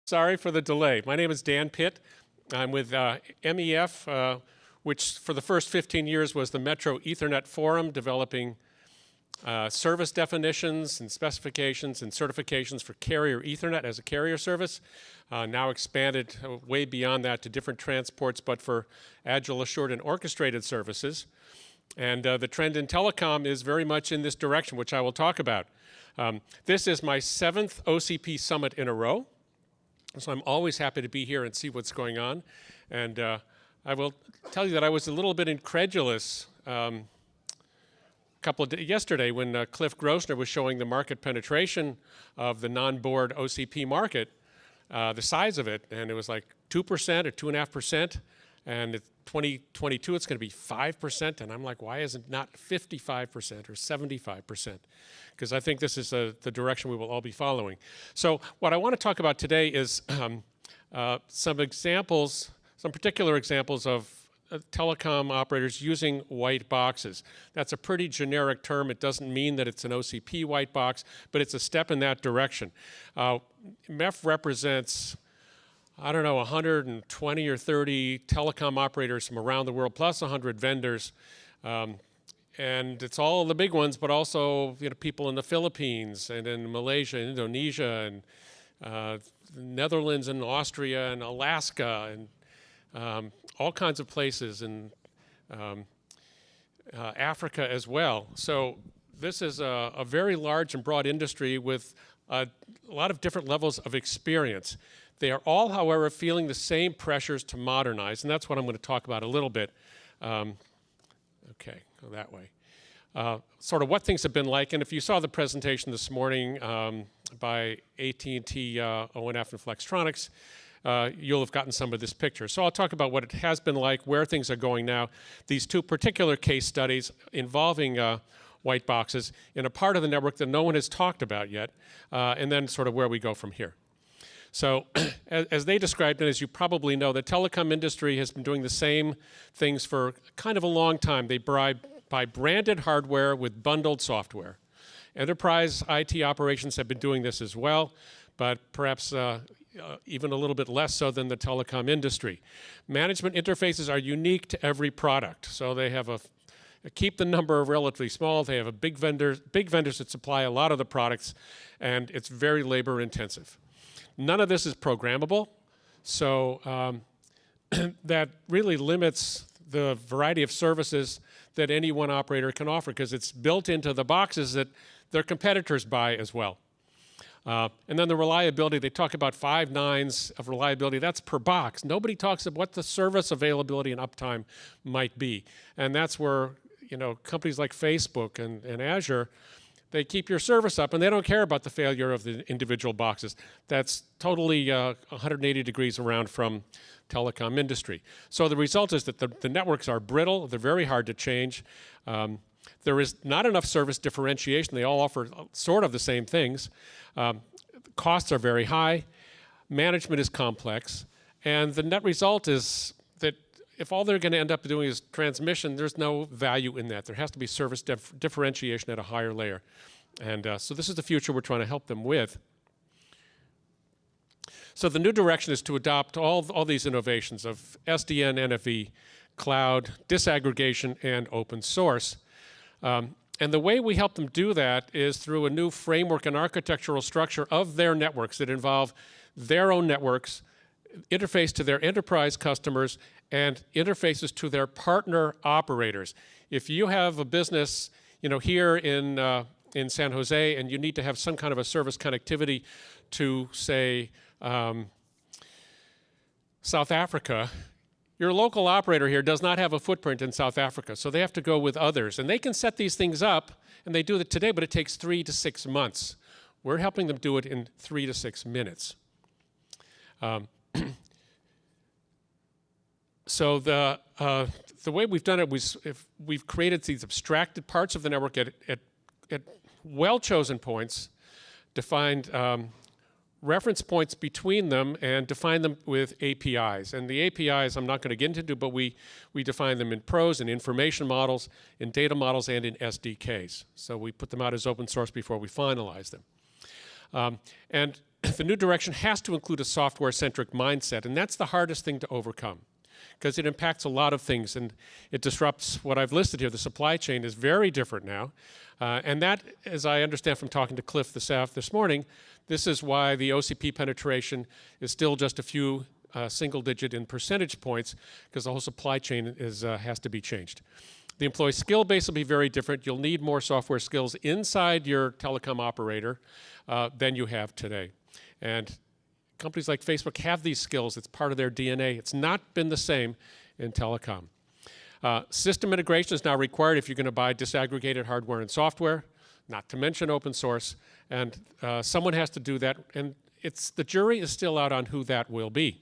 Sorry for the delay. My name is Dan Pitt. I'm with MEF, which for the first 15 years was the Metro Ethernet Forum, developing service definitions and specifications and certifications for carrier Ethernet as a carrier service. Now expanded way beyond that to different transports, but for agile, assured, and orchestrated services. And the trend in telecom is very much in this direction, which I will talk about. This is my 7th OCP Summit in a row. So I'm always happy to be here and see what's going on. And I will tell you that I was a little bit incredulous yesterday when Cliff Grossner was showing the market penetration of the non-board OCP market, the size of it, and it was like 2% or 2.5%, and in 2022 it's going to be 5%, and I'm like, why isn't not 55% or 75%? Because I think this is the direction we will all be following. So what I want to talk about today is some particular examples of telecom operators using white boxes. That's a pretty generic term. It doesn't mean that it's an OCP white box, but it's a step in that direction. MEF represents, I don't know, 120 or 30 telecom operators from around the world, plus 100 vendors. And it's all the big ones, but also people in the Philippines and in Malaysia, and Indonesia, and Netherlands and Austria and Alaska and all kinds of places in Africa as well. So this is a very large and broad industry with a lot of different levels of experience. They are all, however, feeling the same pressures to modernize, and that's what I'm going to talk about a little bit. Okay, go that way. Sort of what things have been like, and if you saw the presentation this morning by AT&T, ONF, and Flextronics, you'll have gotten some of this picture. So I'll talk about what it has been like, where things are going now, these two particular case studies involving white boxes in a part of the network that no one has talked about yet, and then sort of where we go from here. So as they described it, as you probably know, the telecom industry has been doing the same things for kind of a long time. They buy branded hardware with bundled software. Enterprise IT operations have been doing this as well, but perhaps even a little bit less so than the telecom industry. Management interfaces are unique to every product. So they have keep the number relatively small. They have big vendors that supply a lot of the products, and it's very labor intensive. None of this is programmable, so that really limits the variety of services that any one operator can offer, because it's built into the boxes that their competitors buy as well. And then the reliability, they talk about 5 nines of reliability. That's per box. Nobody talks about what the service availability and uptime might be. And that's where companies like Facebook and Azure, they keep your service up, and they don't care about the failure of the individual boxes. That's totally 180 degrees around from telecom industry. So the result is that the networks are brittle. They're very hard to change. There is not enough service differentiation. They all offer sort of the same things. Costs are very high. Management is complex. And the net result is that if all they're going to end up doing is transmission, there's no value in that. There has to be service differentiation at a higher layer. And so this is the future we're trying to help them with. So the new direction is to adopt all these innovations of SDN, NFV, cloud, disaggregation, and open source. And the way we help them do that is through a new framework and architectural structure of their networks that involve their own networks, interface to their enterprise customers, and interfaces to their partner operators. If you have a business, here in San Jose, and you need to have some kind of a service connectivity to, say, South Africa, your local operator here does not have a footprint in South Africa, so they have to go with others. And they can set these things up, and they do it today, but it takes 3 to 6 months. We're helping them do it in 3 to 6 minutes. So the way we've done it was we've created these abstracted parts of the network at well-chosen points, defined reference points between them, and define them with APIs. And the APIs I'm not going to get into, but we define them in pros, in information models, in data models, and in SDKs. So we put them out as open source before we finalize them. And the new direction has to include a software-centric mindset, and that's the hardest thing to overcome because it impacts a lot of things and it disrupts what I've listed here. The supply chain is very different now. And that, as I understand from talking to Cliff this morning, this is why the OCP penetration is still just a few single digit in percentage points, because the whole supply chain has to be changed. The employee skill base will be very different. You'll need more software skills inside your telecom operator than you have today. And companies like Facebook have these skills. It's part of their DNA. It's not been the same in telecom. System integration is now required if you're going to buy disaggregated hardware and software, not to mention open source. And someone has to do that. And the jury is still out on who that will be.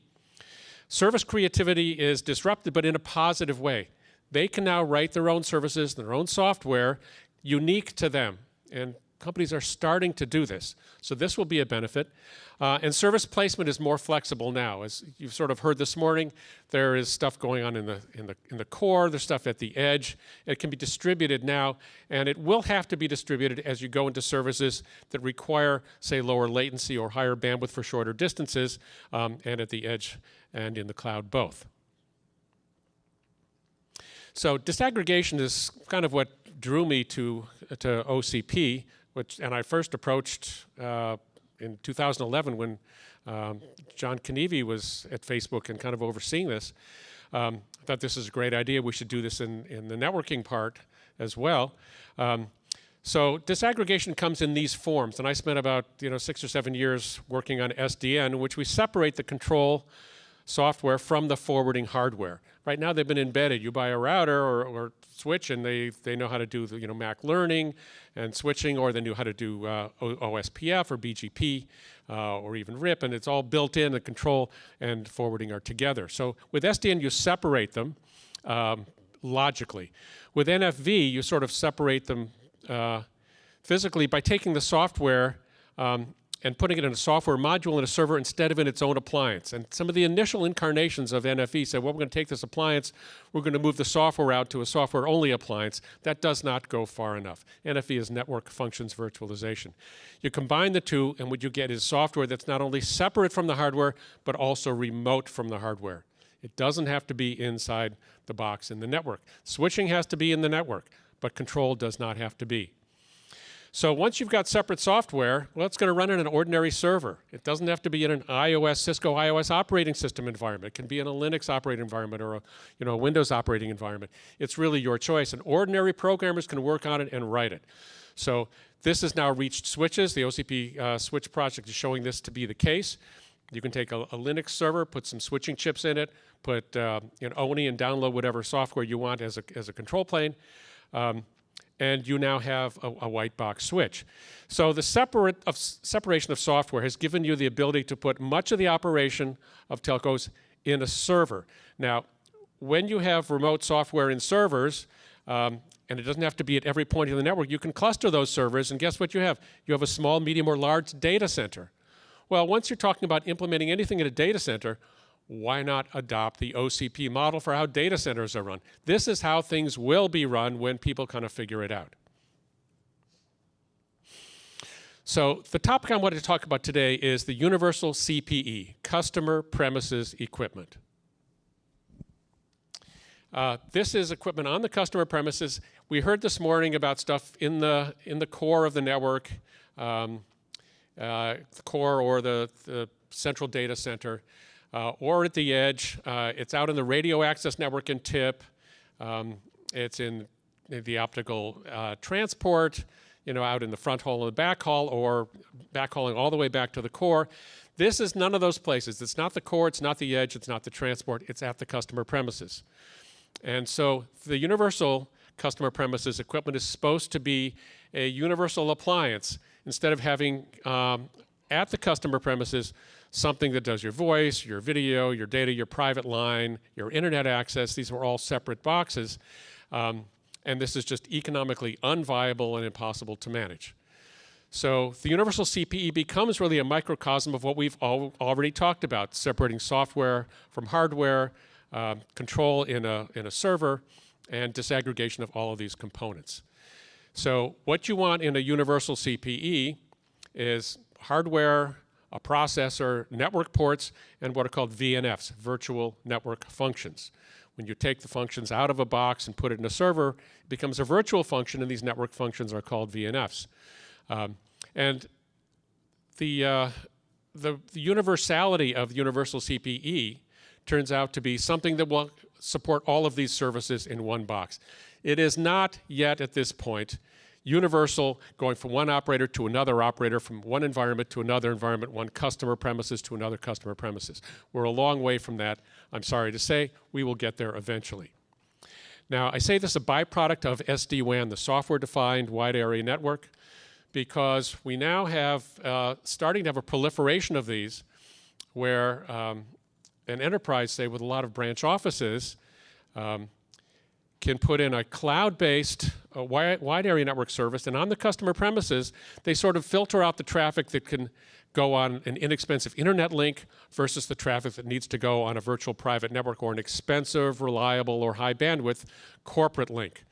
Service creativity is disrupted, but in a positive way. They can now write their own services, their own software, unique to them. And companies are starting to do this. So this will be a benefit. And service placement is more flexible now. As you've sort of heard this morning, there is stuff going on in the core, there's stuff at the edge. It can be distributed now, and it will have to be distributed as you go into services that require, say, lower latency or higher bandwidth for shorter distances, and at the edge and in the cloud both. So disaggregation is kind of what drew me to OCP, and I first approached in 2011 when John Knieve was at Facebook and kind of overseeing this. I thought this is a great idea. We should do this in the networking part as well. So disaggregation comes in these forms, and I spent about 6 or 7 years working on SDN, in which we separate the control software from the forwarding hardware. Right now they've been embedded. You buy a router or switch and they know how to do the Mac learning and switching, or they know how to do OSPF or BGP or even RIP, and it's all built in. The control and forwarding are together. So with SDN you separate them logically. With NFV you sort of separate them physically by taking the software and putting it in a software module in a server instead of in its own appliance. And some of the initial incarnations of NFV said, well, we're going to take this appliance, we're going to move the software out to a software-only appliance. That does not go far enough. NFV is network functions virtualization. You combine the two, and what you get is software that's not only separate from the hardware, but also remote from the hardware. It doesn't have to be inside the box in the network. Switching has to be in the network, but control does not have to be. So once you've got separate software, well, it's going to run in an ordinary server. It doesn't have to be in an Cisco iOS operating system environment. It can be in a Linux operating environment or a Windows operating environment. It's really your choice, and ordinary programmers can work on it and write it. So this has now reached switches. The OCP switch project is showing this to be the case. You can take a Linux server, put some switching chips in it, put ONI and download whatever software you want as a control plane. And you now have a white box switch. So the separation of software has given you the ability to put much of the operation of telcos in a server. Now, when you have remote software in servers, and it doesn't have to be at every point in the network, you can cluster those servers, and guess what you have? You have a small, medium, or large data center. Well, once you're talking about implementing anything in a data center, why not adopt the OCP model for how data centers are run? This is how things will be run when people kind of figure it out. So the topic I wanted to talk about today is the Universal CPE, Customer Premises Equipment. This is equipment on the customer premises. We heard this morning about stuff in the core of the network, the core or the central data center. Or at the edge. It's out in the radio access network in TIP. It's in the optical transport, out in the front hall and the back hall, or backhauling all the way back to the core. This is none of those places. It's not the core, it's not the edge, it's not the transport, it's at the customer premises. And so the universal customer premises equipment is supposed to be a universal appliance instead of having at the customer premises something that does your voice, your video, your data, your private line, your internet access. These were all separate boxes. And this is just economically unviable and impossible to manage. So the Universal CPE becomes really a microcosm of what we've already talked about, separating software from hardware, control in a server, and disaggregation of all of these components. So what you want in a Universal CPE is hardware a processor, network ports, and what are called VNFs, virtual network functions. When you take the functions out of a box and put it in a server, it becomes a virtual function, and these network functions are called VNFs. And the universality of the Universal CPE turns out to be something that will support all of these services in one box. It is not yet at this point universal, going from one operator to another operator, from one environment to another environment, one customer premises to another customer premises. We're a long way from that. I'm sorry to say, we will get there eventually. Now, I say this is a byproduct of SD-WAN, the software-defined wide area network, because we now have starting to have a proliferation of these where an enterprise, say, with a lot of branch offices, can put in a cloud-based wide area network service, and on the customer premises, they sort of filter out the traffic that can go on an inexpensive internet link versus the traffic that needs to go on a virtual private network or an expensive, reliable, or high bandwidth corporate link.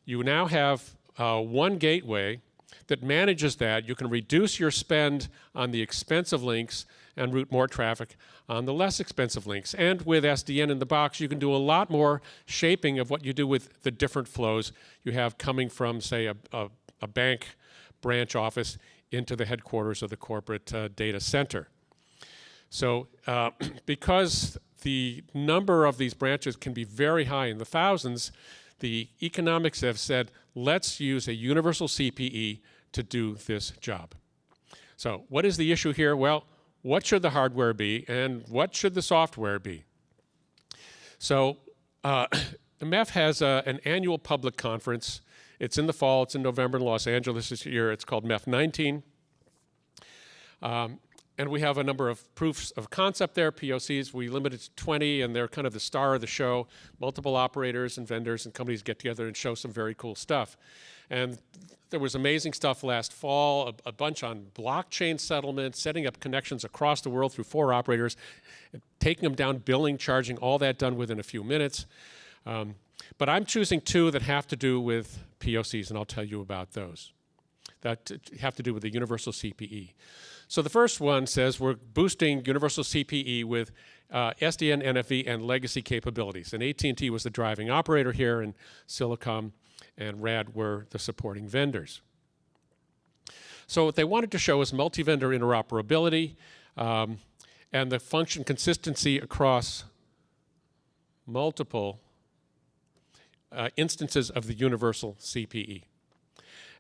You now have one gateway that manages that. You can reduce your spend on the expensive links and route more traffic on the less expensive links. And with SDN in the box, you can do a lot more shaping of what you do with the different flows you have coming from, say, a bank branch office into the headquarters of the corporate data center. So because the number of these branches can be very high in the thousands, the economics have said, let's use a universal CPE to do this job. So what is the issue here? Well, what should the hardware be, and what should the software be? So MEF has an annual public conference. It's in the fall. It's in November in Los Angeles this year. It's called MEF19. And we have a number of proofs of concept there, POCs. We limit it to 20, and they're kind of the star of the show. Multiple operators and vendors and companies get together and show some very cool stuff. And there was amazing stuff last fall, a bunch on blockchain settlement, setting up connections across the world through 4 operators, taking them down, billing, charging, all that done within a few minutes. But I'm choosing 2 that have to do with POCs, and I'll tell you about those, that have to do with the Universal CPE. So the first one says we're boosting Universal CPE with SDN, NFV, and legacy capabilities. And AT&T was the driving operator here, and Silicom and RAD were the supporting vendors. So what they wanted to show is multi-vendor interoperability and the function consistency across multiple instances of the Universal CPE.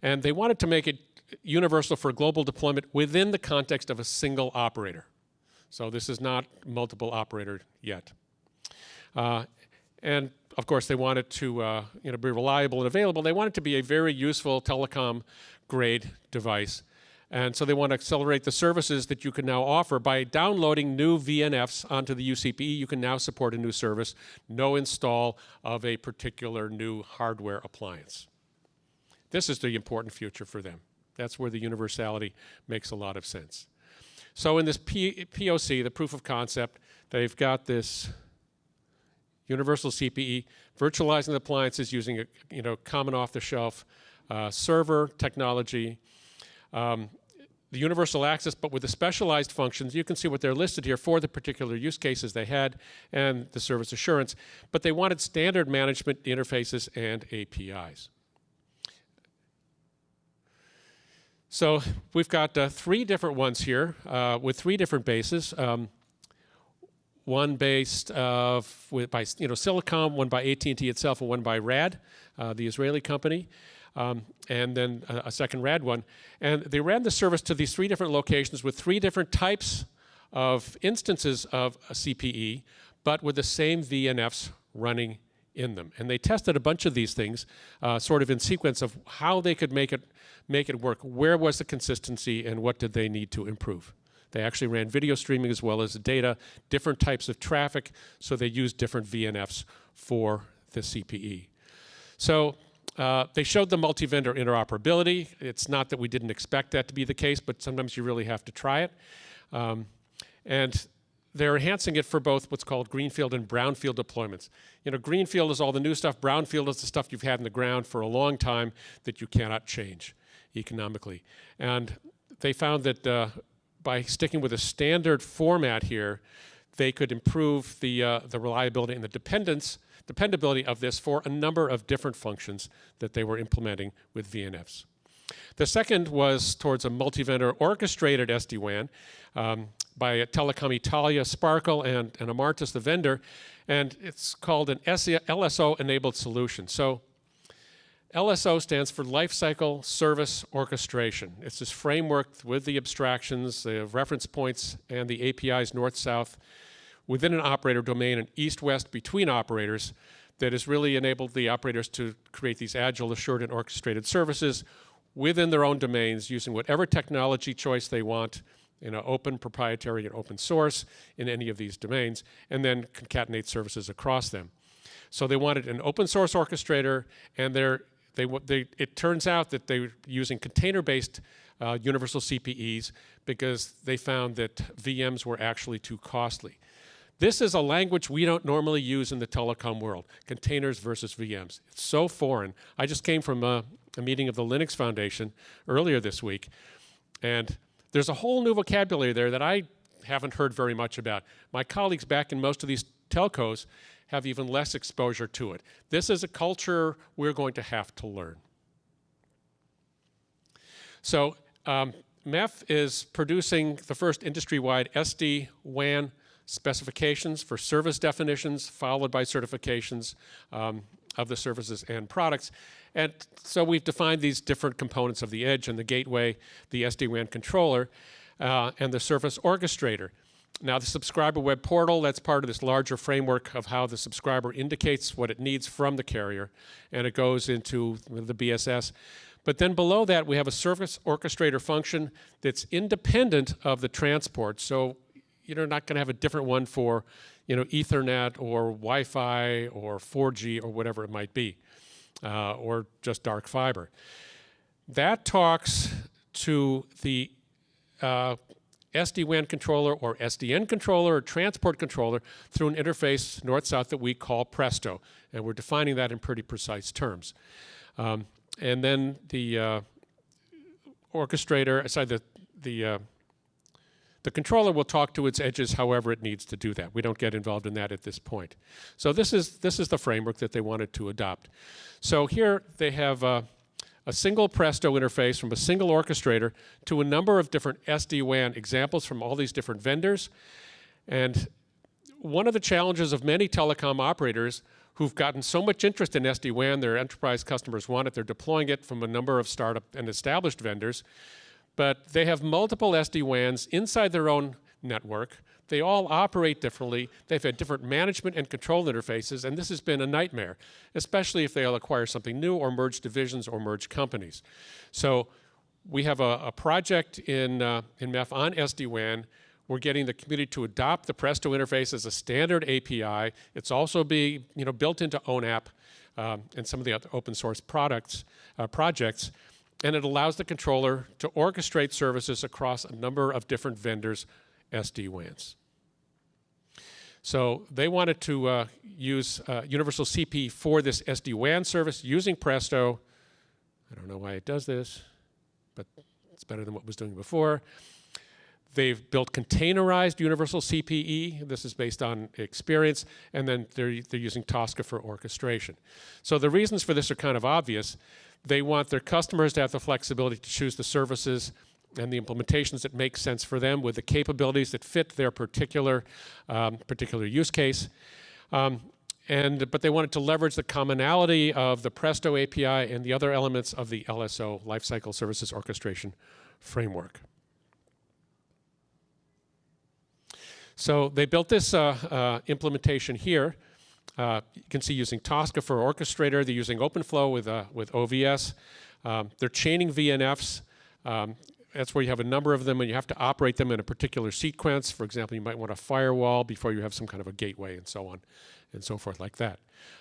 And they wanted to make it universal for global deployment within the context of a single operator. So this is not multiple operator yet. And of course, they want it to be reliable and available. They want it to be a very useful telecom grade device. And so they want to accelerate the services that you can now offer by downloading new VNFs onto the UCPE. You can now support a new service, no install of a particular new hardware appliance. This is the important future for them. That's where the universality makes a lot of sense. So in this POC, the proof of concept, they've got this Universal CPE, virtualizing the appliances using a common off-the-shelf server technology. The universal access, but with the specialized functions. You can see what they're listed here for the particular use cases they had and the service assurance. But they wanted standard management interfaces and APIs. So we've got 3 different ones here with 3 different bases. One based by Silicom, one by AT&T itself, and one by RAD, the Israeli company, and then a second RAD one. And they ran the service to these 3 different locations with 3 different types of instances of a CPE, but with the same VNFs running in them. And they tested a bunch of these things sort of in sequence of how they could make it work. Where was the consistency and what did they need to improve? They actually ran video streaming as well as data, different types of traffic, so they used different VNFs for the CPE. So they showed the multi-vendor interoperability. It's not that we didn't expect that to be the case, but sometimes you really have to try it. And they're enhancing it for both what's called greenfield and brownfield deployments. Greenfield is all the new stuff. Brownfield is the stuff you've had in the ground for a long time that you cannot change economically. And they found that by sticking with a standard format here, they could improve the reliability and the dependability of this for a number of different functions that they were implementing with VNFs. The second was towards a multi-vendor orchestrated SD-WAN by Telecom Italia, Sparkle, and Amartis, the vendor, and it's called an LSO-enabled solution. So LSO stands for Lifecycle Service Orchestration. It's this framework with the abstractions, the reference points, and the APIs north-south within an operator domain and east-west between operators that has really enabled the operators to create these agile, assured, and orchestrated services within their own domains using whatever technology choice they want in an open, proprietary, and open source in any of these domains, and then concatenate services across them. So they wanted an open source orchestrator, and it turns out that they were using container-based Universal CPEs because they found that VMs were actually too costly. This is a language we don't normally use in the telecom world, containers versus VMs. It's so foreign. I just came from a meeting of the Linux Foundation earlier this week, and there's a whole new vocabulary there that I haven't heard very much about. My colleagues back in most of these telcos have even less exposure to it. This is a culture we're going to have to learn. So MEF is producing the first industry-wide SD-WAN specifications for service definitions, followed by certifications of the services and products. And so we've defined these different components of the edge and the gateway, the SD-WAN controller, and the service orchestrator. Now the subscriber web portal, that's part of this larger framework of how the subscriber indicates what it needs from the carrier, and it goes into the BSS. But then below that, we have a service orchestrator function that's independent of the transport. So you're not going to have a different one for Ethernet or Wi-Fi or 4G or whatever it might be, or just dark fiber. That talks to the SD-WAN controller or SDN controller or transport controller through an interface north-south that we call Presto, and we're defining that in pretty precise terms. And then the orchestrator, the controller will talk to its edges however it needs to do that. We don't get involved in that at this point. So this is the framework that they wanted to adopt. So here they have a single Presto interface from a single orchestrator to a number of different SD-WAN examples from all these different vendors. And one of the challenges of many telecom operators who've gotten so much interest in SD-WAN, their enterprise customers want it, they're deploying it from a number of startup and established vendors, but they have multiple SD-WANs inside their own network. They all operate differently. They've had different management and control interfaces, and this has been a nightmare, especially if they'll acquire something new or merge divisions or merge companies. So we have a project in MEF on SD-WAN. We're getting the community to adopt the Presto interface as a standard API. It's also being built into ONAP and some of the other open source projects. And it allows the controller to orchestrate services across a number of different vendors' SD-WANs. So they wanted to use Universal CPE for this SD-WAN service using Presto. I don't know why it does this, but it's better than what it was doing before. They've built containerized Universal CPE. This is based on experience, and then they're using Tosca for orchestration. So the reasons for this are kind of obvious. They want their customers to have the flexibility to choose the services and the implementations that make sense for them with the capabilities that fit their particular use case. But they wanted to leverage the commonality of the Presto API and the other elements of the LSO, Lifecycle Services Orchestration Framework. So they built this implementation here. You can see using Tosca for orchestrator. They're using OpenFlow with OVS. They're chaining VNFs. That's where you have a number of them and you have to operate them in a particular sequence. For example, you might want a firewall before you have some kind of a gateway and so on and so forth like that.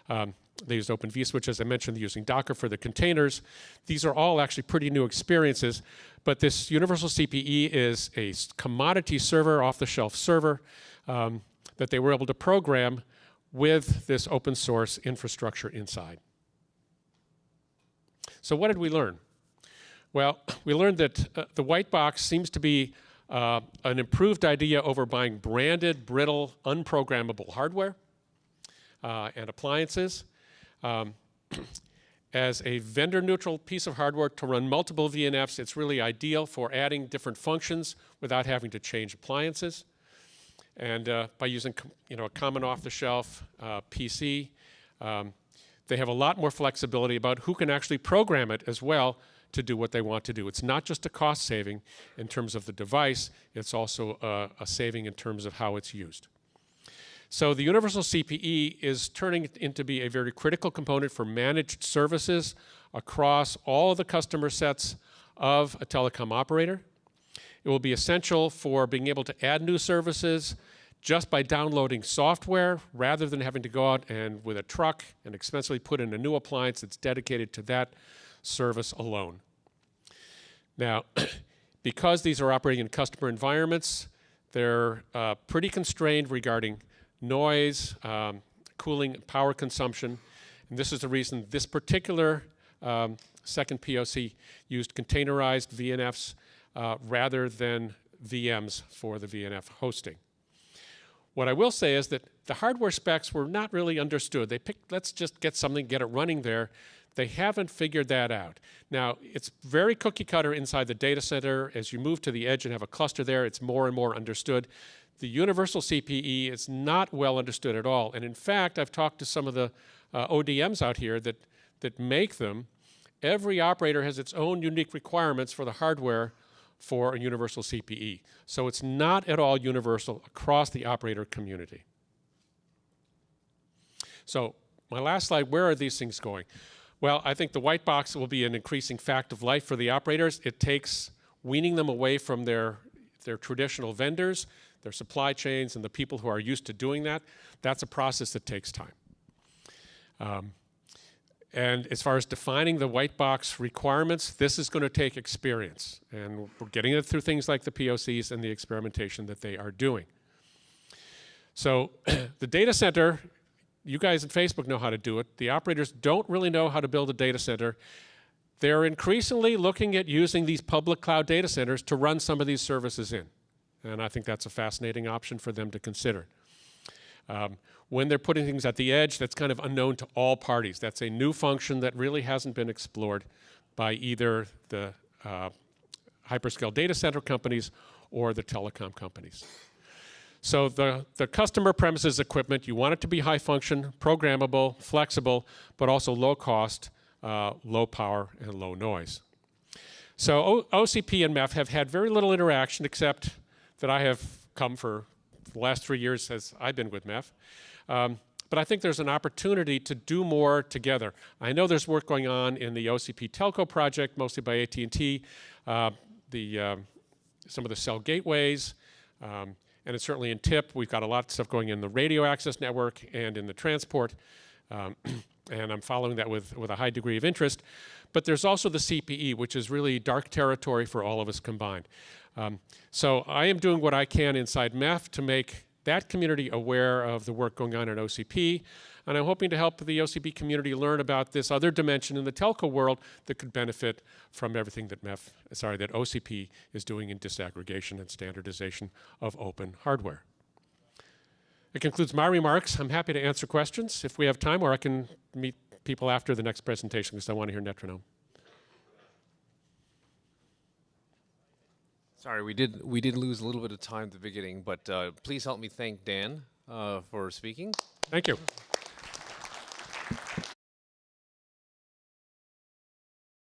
They used Open vSwitch, as I mentioned. They're using Docker for the containers. These are all actually pretty new experiences, but this Universal CPE is a commodity server, off-the-shelf server that they were able to program with this open source infrastructure inside. So what did we learn? Well, we learned that the white box seems to be an improved idea over buying branded, brittle, unprogrammable hardware and appliances. As a vendor-neutral piece of hardware to run multiple VNFs, it's really ideal for adding different functions without having to change appliances. And by using a common off-the-shelf PC, they have a lot more flexibility about who can actually program it as well to do what they want to do. It's not just a cost saving in terms of the device, it's also a saving in terms of how it's used. So the Universal CPE is turning into be a very critical component for managed services across all the customer sets of a telecom operator. It will be essential for being able to add new services just by downloading software rather than having to go out and with a truck and expensively put in a new appliance that's dedicated to that service alone. Now, because these are operating in customer environments, they're pretty constrained regarding noise, cooling, power consumption. And this is the reason this particular second POC used containerized VNFs rather than VMs for the VNF hosting. What I will say is that the hardware specs were not really understood. They picked, let's just get something, get it running there. They haven't figured that out. Now, it's very cookie cutter inside the data center. As you move to the edge and have a cluster there, it's more and more understood. The Universal CPE is not well understood at all. And in fact, I've talked to some of the ODMs out here that make them. Every operator has its own unique requirements for the hardware for a Universal CPE. So it's not at all universal across the operator community. So my last slide, where are these things going? Well, I think the white box will be an increasing fact of life for the operators. It takes weaning them away from their traditional vendors, their supply chains, and the people who are used to doing that. That's a process that takes time. And as far as defining the white box requirements, this is going to take experience. And we're getting it through things like the POCs and the experimentation that they are doing. So the data center, you guys at Facebook know how to do it. The operators don't really know how to build a data center. They're increasingly looking at using these public cloud data centers to run some of these services in. And I think that's a fascinating option for them to consider. When they're putting things at the edge, that's kind of unknown to all parties. That's a new function that really hasn't been explored by either the hyperscale data center companies or the telecom companies. So the customer premises equipment, you want it to be high function, programmable, flexible, but also low cost, low power, and low noise. So OCP and MEF have had very little interaction except that I have come for the last 3 years as I've been with MEF. But I think there's an opportunity to do more together. I know there's work going on in the OCP Telco project, mostly by AT&T, some of the cell gateways, and it's certainly in TIP. We've got a lot of stuff going in the radio access network and in the transport, and I'm following that with a high degree of interest. But there's also the CPE, which is really dark territory for all of us combined. So I am doing what I can inside MEF to make that community aware of the work going on in OCP, and I'm hoping to help the OCP community learn about this other dimension in the telco world that could benefit from everything that that OCP is doing in disaggregation and standardization of open hardware. It concludes my remarks. I'm happy to answer questions if we have time, or I can meet people after the next presentation because I want to hear Netronome. Sorry, we did lose a little bit of time at the beginning, but please help me thank Dan for speaking. Thank you.